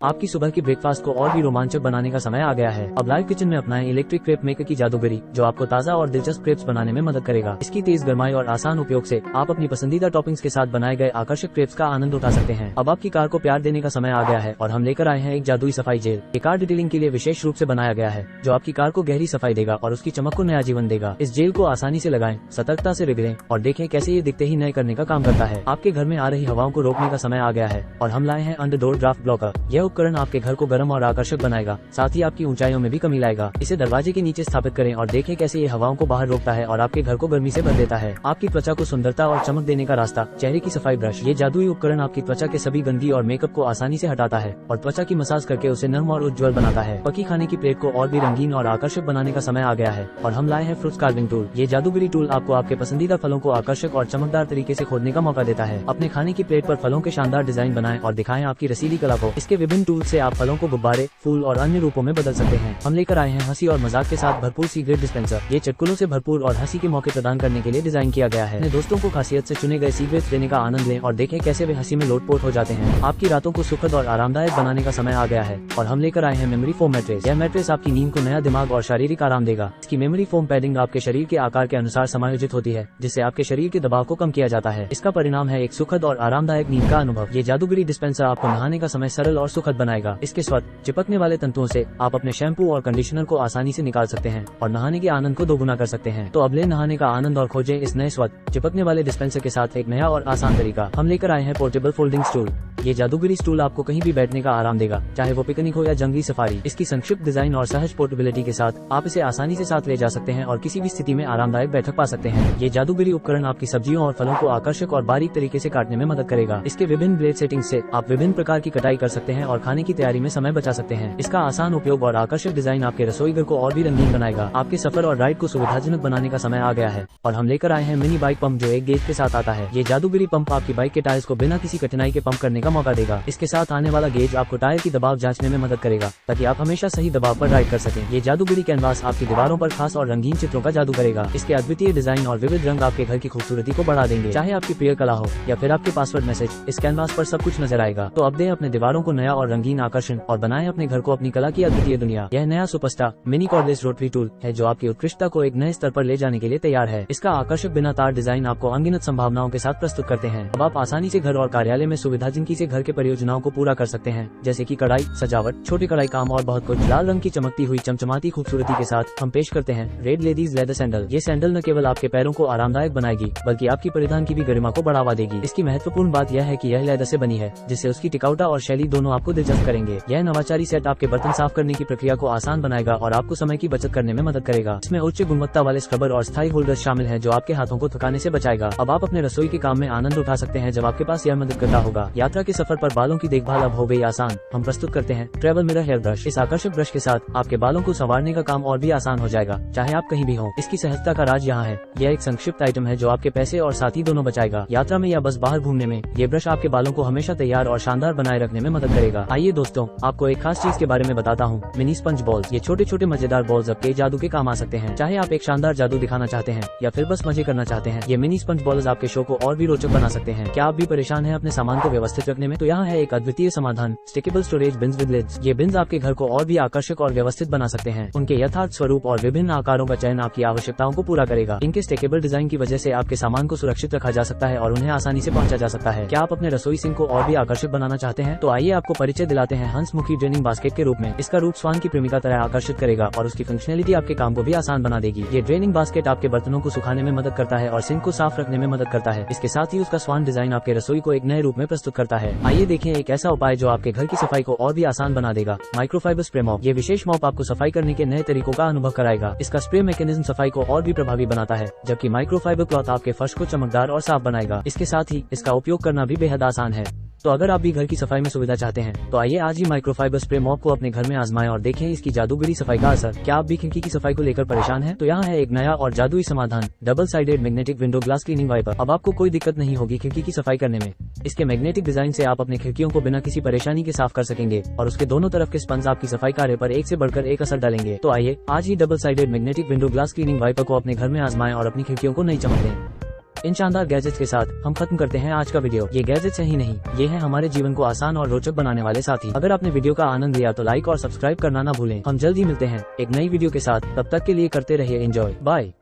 आपकी सुबह की ब्रेकफास्ट को और भी रोमांचक बनाने का समय आ गया है। अब लाइव किचन में अपनाएं इलेक्ट्रिक क्रेप मेकर की जादूगरी, जो आपको ताज़ा और दिलचस्प क्रेप्स बनाने में मदद करेगा। इसकी तेज गर्माई और आसान उपयोग से आप अपनी पसंदीदा टॉपिंग्स के साथ बनाए गए आकर्षक क्रेप्स का आनंद उठा सकते हैं। अब आपकी कार को प्यार देने का समय आ गया है और हम लेकर आए हैं एक जादुई सफाई जेल। ये कार डिटेलिंग के लिए विशेष रूप से बनाया गया है, जो आपकी कार को गहरी सफाई देगा और उसकी चमक को नया जीवन देगा। इस जेल को आसानी से लगाएं, सतर्कता से रगड़ें और देखें कैसे ये दिखते ही नए करने का काम करता है। आपके घर में आ रही हवाओं को रोकने का समय आ गया है और हम लाए हैं अंडरडोर ड्राफ्ट ब्लॉकर। यह उपकरण आपके घर को गर्म और आकर्षक बनाएगा, साथ ही आपकी ऊंचाइयों में भी कमी लाएगा। इसे दरवाजे के नीचे स्थापित करें और देखें कैसे ये हवाओं को बाहर रोकता है और आपके घर को गर्मी से भर देता है। आपकी त्वचा को सुंदरता और चमक देने का रास्ता, चेहरे की सफाई ब्रश। ये जादुई उपकरण आपकी त्वचा के सभी गंदगी और मेकअप को आसानी से हटाता है और त्वचा की मसाज करके उसे नर्म और उज्ज्वल बनाता है। पकी खाने की प्लेट को और भी रंगीन और आकर्षक बनाने का समय आ गया है और हम लाए हैं फ्रूट्स कार्विंग टूल। ये जादूगरी टूल आपको आपके पसंदीदा फलों को आकर्षक और चमकदार तरीके से खोदने का मौका देता है। अपने खाने की प्लेट पर फलों के शानदार डिजाइन बनाएं और दिखाएं आपकी रसीली कला को। इसके विभिन्न टूल से आप फलों को गुब्बारे, फूल और अन्य रूपों में बदल सकते हैं। हम लेकर आए हैं हंसी और मजाक के साथ भरपूर सिगरेट डिस्पेंसर। ये चुटकुलों से भरपूर और हंसी के मौके प्रदान करने के लिए डिजाइन किया गया है। अपने दोस्तों को खासियत से चुने गए सिगरेट देने का आनंद लें और देखें कैसे वे हंसी में लोटपोट हो जाते हैं। आपकी रातों को सुखद और आरामदायक बनाने का समय आ गया है और हम लेकर आए हैं मेमोरी फोम मैट्रेस। यह मैट्रेस आपकी नींद को नया दिमाग और शारीरिक आराम देगा। इसकी मेमोरी फोम पैडिंग आपके शरीर के आकार के अनुसार समायोजित होती है, जिससे आपके शरीर के दबाव को कम किया जाता है। इसका परिणाम है एक सुखद और आरामदायक नींद का अनुभव। ये जादूगरी डिस्पेंसर आपको नहाने का समय सरल और सुखद बनाएगा। इसके स्वच्छ चिपकने वाले तंतुओं से आप अपने शैम्पू और कंडीशनर को आसानी से निकाल सकते हैं और नहाने के आनंद को दोगुना कर सकते हैं। तो अब ले नहाने का आनंद और खोजें इस नए स्वच्छ चिपकने वाले डिस्पेंसर के साथ एक नया और आसान तरीका। हम लेकर आए हैं पोर्टेबल फोल्डिंग स्टूल। ये जादूगरी स्टूल आपको कहीं भी बैठने का आराम देगा, चाहे वो पिकनिक हो या जंगली सफारी। इसकी संक्षिप्त डिजाइन और सहज पोर्टेबिलिटी के साथ आप इसे आसानी से साथ ले जा सकते हैं और किसी भी स्थिति में आरामदायक बैठक पा सकते हैं। ये जादूगरी उपकरण आपकी सब्जियों और फलों को आकर्षक और बारीक तरीके से काटने में मदद करेगा। इसके विभिन्न ब्लेड सेटिंग्स से आप विभिन्न प्रकार की कटाई कर सकते हैं और खाने की तैयारी में समय बचा सकते हैं। इसका आसान उपयोग और आकर्षक डिजाइन आपके रसोई घर को और भी रंगीन बनाएगा। आपके सफर और राइड को सुविधाजनक बनाने का समय आ गया है और हम लेकर आए हैं मिनी बाइक पंप, जो एक गेज के साथ आता है। ये जादूगरी पंप आपकी बाइक के टायर्स को बिना किसी कठिनाई के पंप करने का मौका देगा। इसके साथ आने वाला गेज आपको टायर की दबाव जांचने में मदद करेगा, ताकि आप हमेशा सही दबाव पर राइड कर सकें। ये जादूगरी कैनवास आपकी दीवारों पर खास और रंगीन चित्रों का जादू करेगा। इसके अद्वितीय डिजाइन और विविध रंग आपके घर की खूबसूरती को बढ़ा देंगे। चाहे आपकी प्रिय कला हो या फिर आपके पासवर्ड मैसेज, इस कैनवास पर सब कुछ नजर आएगा। तो अब दें अपने दीवारों को नया और रंगीन आकर्षण और बनाएं अपने घर को अपनी कला की अद्वितीय दुनिया। यह नया superstar mini cordless rotary tool है, जो आपकी उत्कृष्टता को एक नए स्तर पर ले जाने के लिए तैयार है। इसका आकर्षक बिना तार डिजाइन आपको अनगिनत संभावनाओं के साथ प्रस्तुत करते हैं। अब आप आसानी से घर और कार्यालय में सुविधाजनकी से घर के परियोजनाओं को पूरा कर सकते हैं, जैसे कि कढ़ाई, सजावट, छोटे कढ़ाई काम और बहुत कुछ। लाल रंग की चमकती हुई चमचमाती खूबसूरती के साथ हम पेश करते हैं रेड लेडीज लेदर सैंडल। ये सैंडल न केवल आपके पैरों को आरामदायक बनाएगी, बल्कि आपकी परिधान की भी गरिमा को बढ़ावा देगी। इसकी महत्वपूर्ण बात यह है कि यह लेदर से बनी है, जिससे उसकी टिकाऊता और शैली दोनों आपको दिलचस्प करेंगे। यह नवाचारी सेट आपके बर्तन साफ करने की प्रक्रिया को आसान बनाएगा और आपको समय की बचत करने में मदद करेगा। इसमें उच्च गुणवत्ता वाले स्क्रबर और स्थायी होल्डर्स शामिल हैं, जो आपके हाथों को थकाने से बचाएगा। अब आप अपने रसोई के काम में आनंद उठा सकते हैं, जब आपके पास यह मदद करता होगा। यात्रा के सफर पर बालों की देखभाल अब हो गई आसान। हम प्रस्तुत करते हैं ट्रेवल मिरर हेयर ब्रश। इस आकर्षक ब्रश के साथ आपके बालों को संवारने का काम और भी आसान हो जाएगा, चाहे आप कहीं भी हों। इसकी सहजता का राज यहाँ है। यह एक संक्षिप्त आइटम है जो आपके पैसे और साथी दोनों बचाएगा। यात्रा में या बस बाहर घूमने में ये ब्रश आपके बालों को हमेशा तैयार और शानदार बनाए रखने में मदद करेगा। आइए दोस्तों, आपको एक खास चीज के बारे में बताता हूँ, मिनी स्पंज बॉल्स। ये छोटे छोटे मजेदार बॉल्स आपके जादू के काम आ सकते हैं। चाहे आप एक शानदार जादू दिखाना चाहते हैं या फिर बस मजे करना चाहते हैं, ये मिनी स्पंज बॉल्स आपके शो को और भी रोचक बना सकते हैं। क्या आप भी परेशान हैं अपने सामान को व्यवस्थित रखने में? तो यहाँ है एक अद्वितीय समाधान, स्टिकेबल स्टोरेज बिन्स विद लिड्स। ये बिन्स आपके घर को और भी आकर्षक और व्यवस्थित बना सकते हैं। उनके यथार्थ स्वरूप और विभिन्न आकारों का चयन आपकी आवश्यकताओं को पूरा करेगा। इनके स्टेकेबल डिजाइन की वजह से आपके सामान को सुरक्षित रखा जा सकता है और उन्हें आसानी से पहुंचा जा सकता है। क्या आप अपने रसोई सिंक को और भी आकर्षक बनाना चाहते हैं? तो आइए आपको परिचय दिलाते हैं हंसमुखी ड्रेनिंग बास्केट के रूप में। इसका रूप स्वान की प्रेमिका तरह आकर्षित करेगा और उसकी फंक्शनलिटी आपके काम को भी आसान बना देगी। ये ड्रेनिंग बास्केट आपके बर्तनों को सुखाने में मदद करता है और सिंक को साफ रखने में मदद करता है। इसके साथ ही उसका स्वान डिजाइन आपके रसोई को एक नए रूप में प्रस्तुत करता है। आइए देखें एक ऐसा उपाय जो आपके घर की सफाई को और भी आसान बना देगा, माइक्रोफाइबर स्प्रे मॉप। ये विशेष मॉप आपको सफाई करने के नए तरीकों का अनुभव कराएगा। इसका स्प्रे मैकेनिज्म सफाई को और भी प्रभावी बनाता है, जबकि माइक्रोफाइबर क्लॉथ आपके फर्श को चमकदार और साफ बनाएगा। इसके साथ ही इसका उपयोग करना भी बेहद आसान है। तो अगर आप भी घर की सफाई में सुविधा चाहते हैं, तो आइए आज ही माइक्रोफाइबर स्प्रे मॉप को अपने घर में आजमाएं और देखें इसकी जादूगरी सफाई का असर। क्या आप भी खिड़की की सफाई को लेकर परेशान हैं? तो यहाँ है एक नया और जादुई समाधान, double sided magnetic window glass cleaning wiper. अब आपको कोई दिक्कत नहीं होगी खिड़की की सफाई करने में। इसके मैग्नेटिक डिजाइन से आप अपनी खिड़कियों को बिना किसी परेशानी के साफ कर सकेंगे और उसके दोनों तरफ के स्पंज आपकी सफाई कार्य पर एक से बढ़कर एक असर डालेंगे। तो आइए आज ही double sided magnetic window glass cleaning wiper को अपने घर में आजमाएं और अपनी खिड़कियों को नई चमक दें। इन शानदार गैजेट्स के साथ हम खत्म करते हैं आज का वीडियो। ये गैजेट्स ही नहीं, ये है हमारे जीवन को आसान और रोचक बनाने वाले साथी। अगर आपने वीडियो का आनंद लिया तो लाइक और सब्सक्राइब करना ना भूलें। हम जल्द ही मिलते हैं एक नई वीडियो के साथ, तब तक के लिए करते रहिए एंजॉय। बाय।